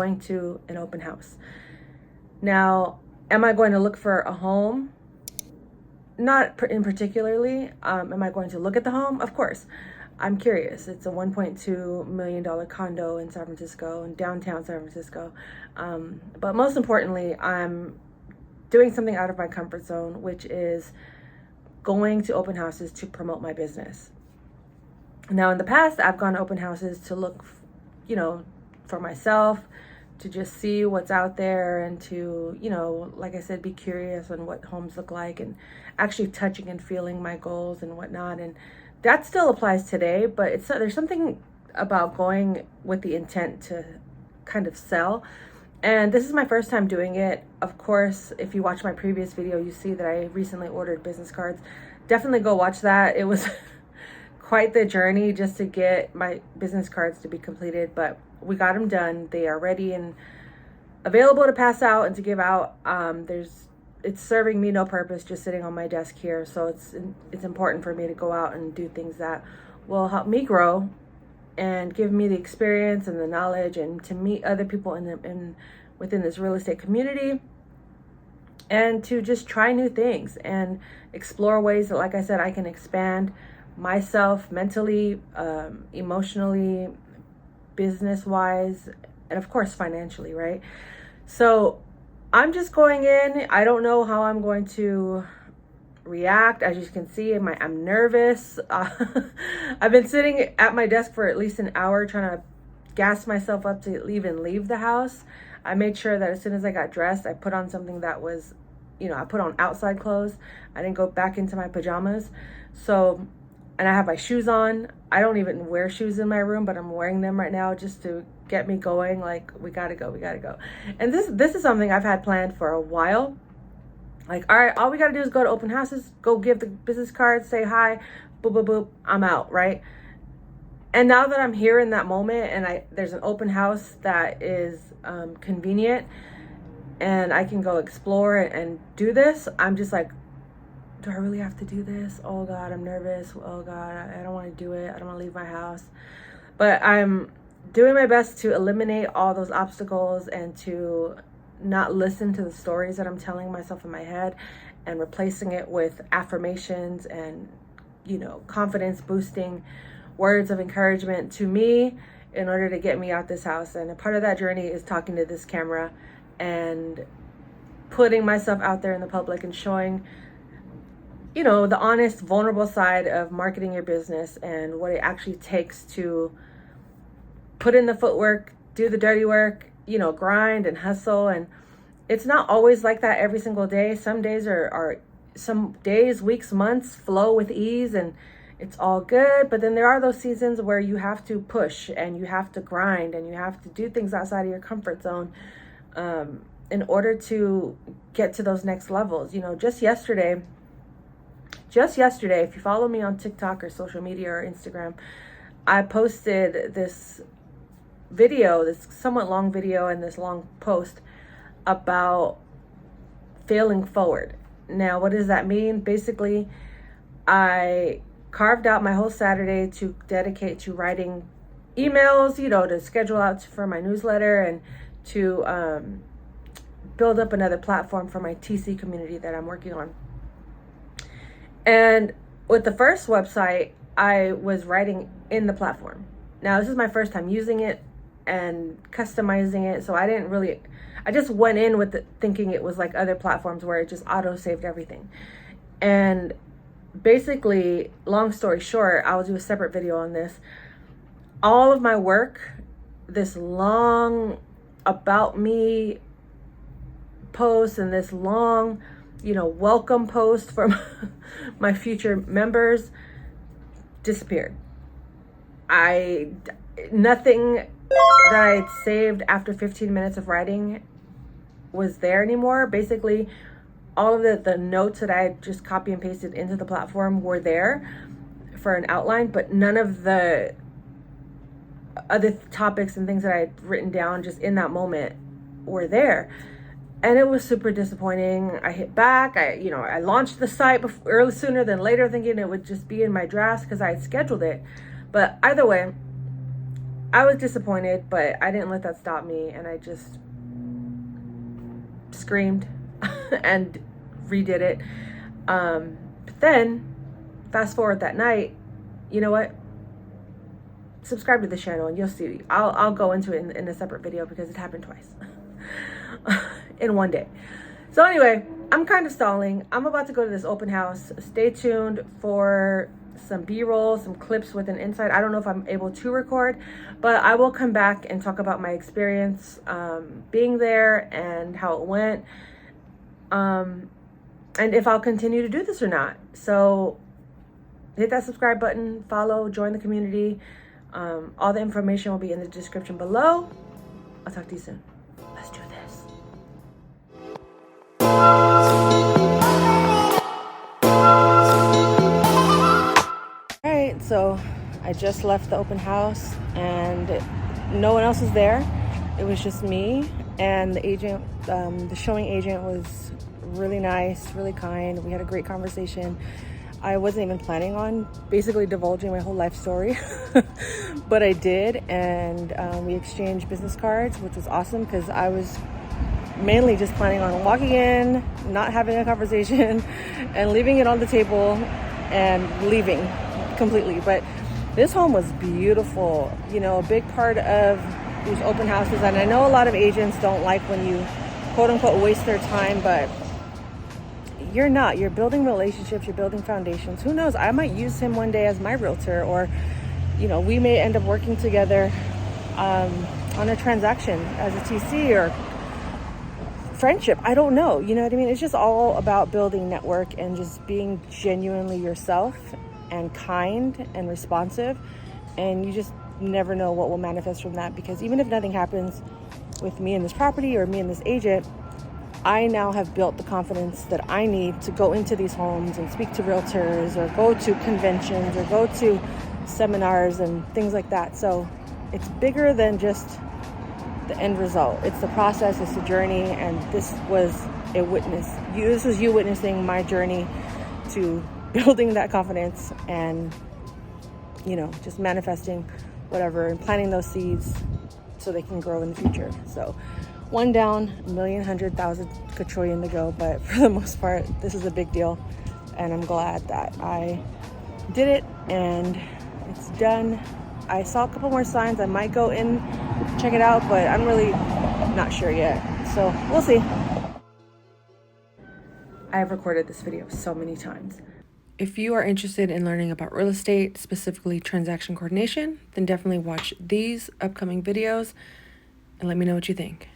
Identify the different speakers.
Speaker 1: going to an open house. Now, am I going to look for a home? Not in particularly. Am I going to look at the home? Of course. I'm curious. It's a $1.2 million condo in San Francisco, in downtown San Francisco. But most importantly, I'm doing something out of my comfort zone, which is going to open houses to promote my business. Now, in the past, I've gone to open houses to look, for myself, to just see what's out there and to, like I said, be curious on what homes look like and actually touching and feeling my goals and whatnot. And that still applies today, but there's something about going with the intent to kind of sell. And this is my first time doing it. Of course, if you watch my previous video, you see that I recently ordered business cards. Definitely go watch that. It was quite the journey just to get my business cards to be completed, but we got them done. They are ready and available to pass out and to give out. It's serving me no purpose just sitting on my desk here. So it's important for me to go out and do things that will help me grow and give me the experience and the knowledge, and to meet other people within this real estate community, and to just try new things and explore ways that, like I said, I can expand myself mentally, emotionally, business-wise, and of course financially, right? So I'm just going in. I don't know how I'm going to react. As you can see, I'm nervous. I've been sitting at my desk for at least an hour trying to gas myself up to even leave the house. I made sure that as soon as I got dressed, I put on something that was, I put on outside clothes. I didn't go back into my pajamas. So, and I have my shoes on. I don't even wear shoes in my room, but I'm wearing them right now just to get me going. Like, we gotta go. And this is something I've had planned for a while. Like, all right, all we got to do is go to open houses, go give the business cards, say hi, boop, boop, boop, I'm out, right? And now that I'm here in that moment and there's an open house that is convenient and I can go explore and do this, I'm just like, do I really have to do this? Oh God, I'm nervous. Oh God, I don't want to do it. I don't want to leave my house. But I'm doing my best to eliminate all those obstacles and to not listen to the stories that I'm telling myself in my head, and replacing it with affirmations and, confidence boosting words of encouragement to me in order to get me out this house. And a part of that journey is talking to this camera and putting myself out there in the public and showing, the honest, vulnerable side of marketing your business and what it actually takes to put in the footwork, do the dirty work, grind and hustle. And it's not always like that every single day. Some days some days, weeks, months flow with ease and it's all good. But then there are those seasons where you have to push and you have to grind and you have to do things outside of your comfort zone in order to get to those next levels. Just yesterday, if you follow me on TikTok or social media or Instagram, I posted this video, this somewhat long video and this long post about failing forward. Now, what does that mean? Basically, I carved out my whole Saturday to dedicate to writing emails, to schedule out for my newsletter and to build up another platform for my TC community that I'm working on. And with the first website, I was writing in the platform. Now, this is my first time using it and customizing it. So I just went in with thinking it was like other platforms where it just auto saved everything. And basically, long story short, I'll do a separate video on this. All of my work, this long about me post and this long, welcome post from my future members disappeared. Nothing that I'd saved after 15 minutes of writing was there anymore. Basically, all of the notes that I had just copy and pasted into the platform were there for an outline, but none of the other topics and things that I had written down just in that moment were there. And it was super disappointing. I hit back. I launched the site sooner than later, thinking it would just be in my drafts because I had scheduled it. But either way, I was disappointed, but I didn't let that stop me, and I just screamed and redid it. But then, fast forward that night, you know what? Subscribe to the channel and you'll see. I'll go into it in a separate video because it happened twice in one day. So anyway, I'm kind of stalling. I'm about to go to this open house. Stay tuned for some B-roll, some clips with an insight. I don't know if I'm able to record, but I will come back and talk about my experience being there and how it went, and if I'll continue to do this or not. So hit that subscribe button, follow, join the community. All the information will be in the description below. I'll talk to you soon. Let's do this. All right, so I just left the open house and no one else was there. It was just me and the agent. The showing agent was really nice, really kind. We had a great conversation. I wasn't even planning on basically divulging my whole life story, but I did, and we exchanged business cards, which was awesome because I was mainly just planning on walking in, not having a conversation, and leaving it on the table and leaving completely. But this home was beautiful. You know, a big part of these open houses, and I know a lot of agents don't like when you quote unquote waste their time, but you're not. You're building relationships, you're building foundations. Who knows? I might use him one day as my realtor, or, you know, we may end up working together on a transaction as a TC or friendship. I don't know. You know what I mean? It's just all about building network and just being genuinely yourself and kind and responsive. And you just never know what will manifest from that, because even if nothing happens with me and this property or me and this agent, I now have built the confidence that I need to go into these homes and speak to realtors or go to conventions or go to seminars and things like that. So it's bigger than just the end result. It's the process, it's the journey, and this was a witness. This was you witnessing my journey to building that confidence and, you know, just manifesting whatever and planting those seeds so they can grow in the future. So one down, a million, 100,000, quadrillion to go. But for the most part, this is a big deal. And I'm glad that I did it and it's done. I saw a couple more signs. I might go in, check it out, but I'm really not sure yet. So we'll see. I have recorded this video so many times. If you are interested in learning about real estate, specifically transaction coordination, then definitely watch these upcoming videos and let me know what you think.